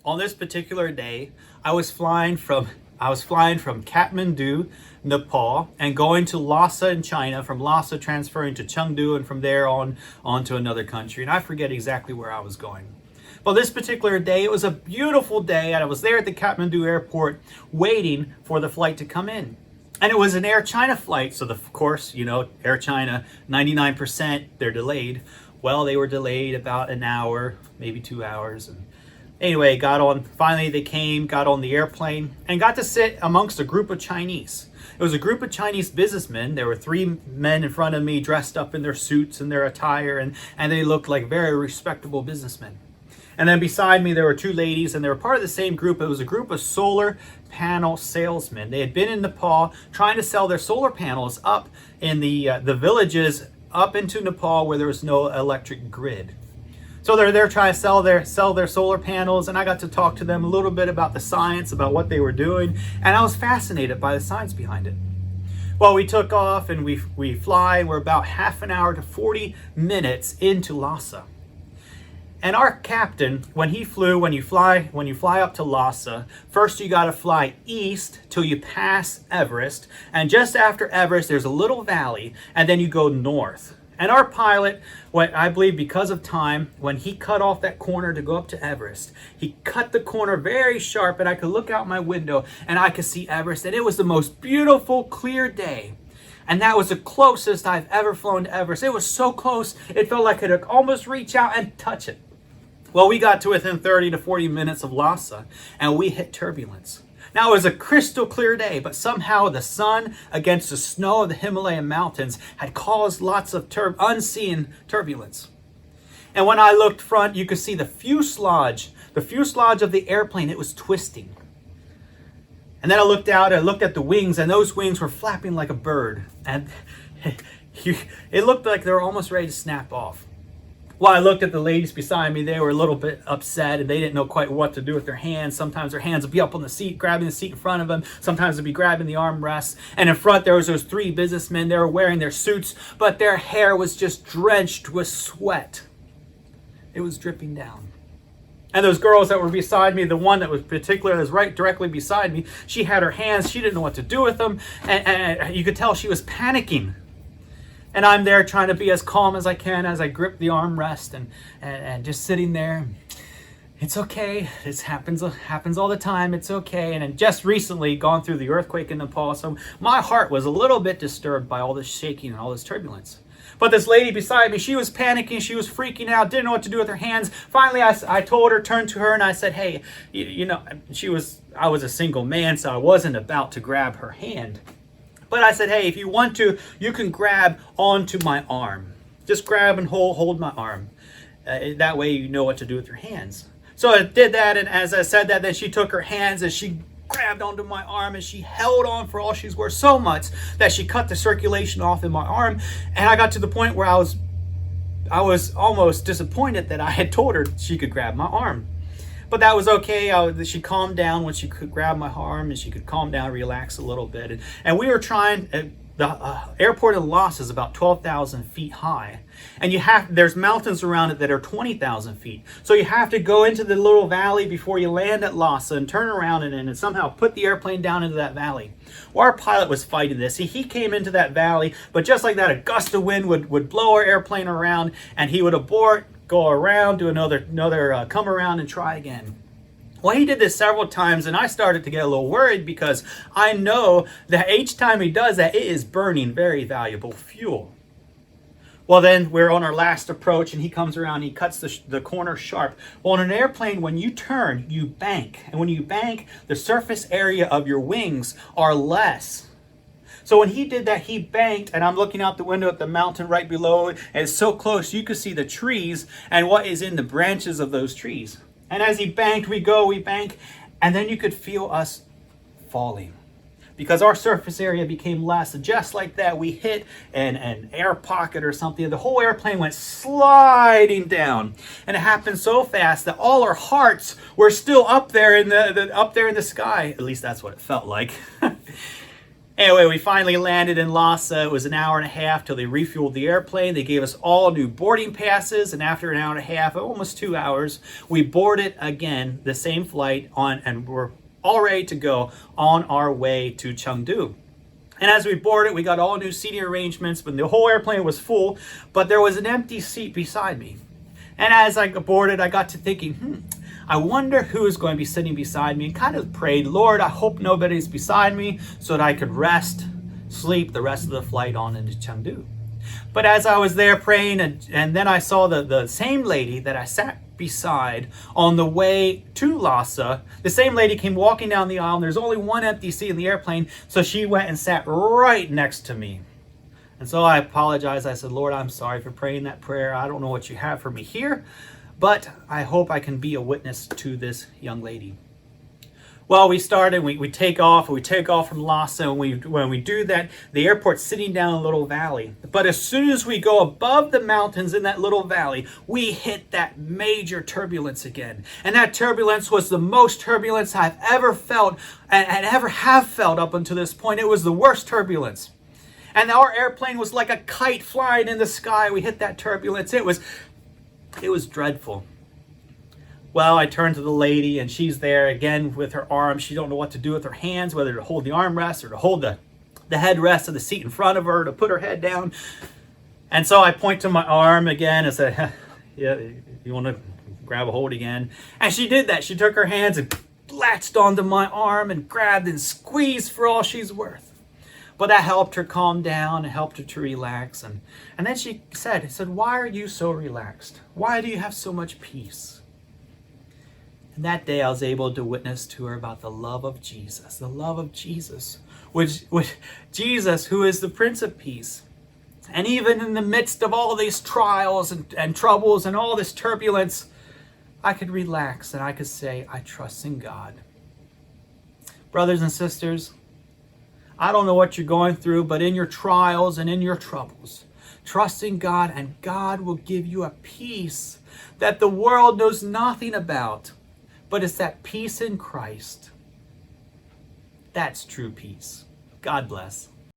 On this particular day, I was flying from Kathmandu, Nepal, and going to Lhasa in China. From Lhasa, transferring to Chengdu, and from there on to another country. And I forget exactly where I was going. But this particular day, it was a beautiful day, and I was there at the Kathmandu airport waiting for the flight to come in. And it was an Air China flight, so of course, Air China, 99%, they're delayed. Well, they were delayed about an hour, maybe 2 hours. And anyway, finally they came, got on the airplane, and got to sit amongst a group of Chinese. It was a group of Chinese businessmen. There were 3 men in front of me dressed up in their suits and their attire, and they looked like very respectable businessmen. And then beside me, there were 2 ladies, and they were part of the same group. It was a group of solar panel salesmen. They had been in Nepal trying to sell their solar panels up in the villages up into Nepal where there was no electric grid. So they're there trying to sell their solar panels, and I got to talk to them a little bit about the science, about what they were doing, and I was fascinated by the science behind it. Well, we took off, and we fly, and we're about half an hour to 40 minutes into Lhasa. And our captain, when you fly up to Lhasa, first you got to fly east till you pass Everest, and just after Everest there's a little valley, and then you go north. And our pilot, I believe because of time, when he cut off that corner to go up to Everest, he cut the corner very sharp, and I could look out my window and I could see Everest, and it was the most beautiful, clear day. And that was the closest I've ever flown to Everest. It was so close, it felt like I could almost reach out and touch it. Well, we got to within 30 to 40 minutes of Lhasa, and we hit turbulence. Now, it was a crystal clear day, but somehow the sun against the snow of the Himalayan mountains had caused lots of unseen turbulence. And when I looked front, you could see the fuselage of the airplane. It was twisting. And then I looked out, I looked at the wings, and those wings were flapping like a bird. And it looked like they were almost ready to snap off. Well, I looked at the ladies beside me. They were a little bit upset, and they didn't know quite what to do with their hands. Sometimes their hands would be up on the seat, grabbing the seat in front of them. Sometimes they'd be grabbing the armrests. And in front, there was those 3 businessmen. They were wearing their suits, but their hair was just drenched with sweat. It was dripping down. And those girls that were beside me, the one that was right directly beside me, she had her hands. She didn't know what to do with them, and you could tell she was panicking. And I'm there trying to be as calm as I can as I grip the armrest and just sitting there. It's okay. It happens all the time. It's okay. And just recently gone through the earthquake in Nepal, so my heart was a little bit disturbed by all this shaking and all this turbulence. But this lady beside me, she was panicking. She was freaking out. Didn't know what to do with her hands. Finally, I told her, turned to her, and I said, "Hey, I was a single man, so I wasn't about to grab her hand." But I said, "Hey, if you want to, you can grab onto my arm. Just grab and hold my arm. That way you know what to do with your hands." So I did that, and as I said that, then she took her hands and she grabbed onto my arm, and she held on for all she's worth so much that she cut the circulation off in my arm. And I got to the point where I was almost disappointed that I had told her she could grab my arm. But that was okay. She calmed down when she could grab my arm, and she could calm down, relax a little bit. And we were trying. The airport in Lhasa is about 12,000 feet high, and there's mountains around it that are 20,000 feet. So you have to go into the little valley before you land at Lhasa and turn around and somehow put the airplane down into that valley. Well, our pilot was fighting this. He came into that valley, but just like that, a gust of wind would blow our airplane around, and he would abort, go around, do another come around and try again. Well, he did this several times, and I started to get a little worried because I know that each time he does that, it is burning very valuable fuel. Well, then we're on our last approach, and he comes around, and he cuts the corner sharp. Well, in an airplane, when you turn, you bank. And when you bank, the surface area of your wings are less. So when he did that, he banked, and I'm looking out the window at the mountain right below, and it's so close you could see the trees and what is in the branches of those trees. And as he banked, we bank, and then you could feel us falling because our surface area became less. And just like that, we hit an air pocket or something. The whole airplane went sliding down, and it happened so fast that all our hearts were still up there in the sky. At least that's what it felt like. Anyway, we finally landed in Lhasa. It was an hour and a half till they refueled the airplane. They gave us all new boarding passes, and after an hour and a half, almost 2 hours, we boarded again the same flight on, and we're all ready to go on our way to Chengdu. And as we boarded, we got all new seating arrangements, but the whole airplane was full, but there was an empty seat beside me. And as I boarded, I got to thinking, I wonder who is going to be sitting beside me, and kind of prayed, Lord, I hope nobody's beside me so that I could rest, sleep the rest of the flight on into Chengdu. But as I was there praying, and then I saw the same lady that I sat beside on the way to Lhasa, the same lady came walking down the aisle, and there's only one empty seat in the airplane, so she went and sat right next to me. And so I apologized. I said, Lord, I'm sorry for praying that prayer. I don't know what you have for me here, but I hope I can be a witness to this young lady. Well, we started, we take off from Lhasa, and when we do that, the airport's sitting down a little valley. But as soon as we go above the mountains in that little valley, we hit that major turbulence again. And that turbulence was the most turbulence I've ever felt and ever have felt up until this point. It was the worst turbulence. And our airplane was like a kite flying in the sky. We hit that turbulence. It was dreadful. Well, I turned to the lady, and she's there again with her arms. She don't know what to do with her hands, whether to hold the armrest or to hold the headrest of the seat in front of her, to put her head down. And so I point to my arm again and said, yeah, you want to grab a hold again? And she did that. She took her hands and latched onto my arm and grabbed and squeezed for all she's worth. But that helped her calm down and helped her to relax. And then she said, why are you so relaxed? Why do you have so much peace? And that day I was able to witness to her about the love of Jesus, which Jesus, who is the Prince of Peace. And even in the midst of all these trials and troubles and all this turbulence, I could relax and I could say, I trust in God. Brothers and sisters, I don't know what you're going through, but in your trials and in your troubles, trust in God, and God will give you a peace that the world knows nothing about. But it's that peace in Christ. That's true peace. God bless.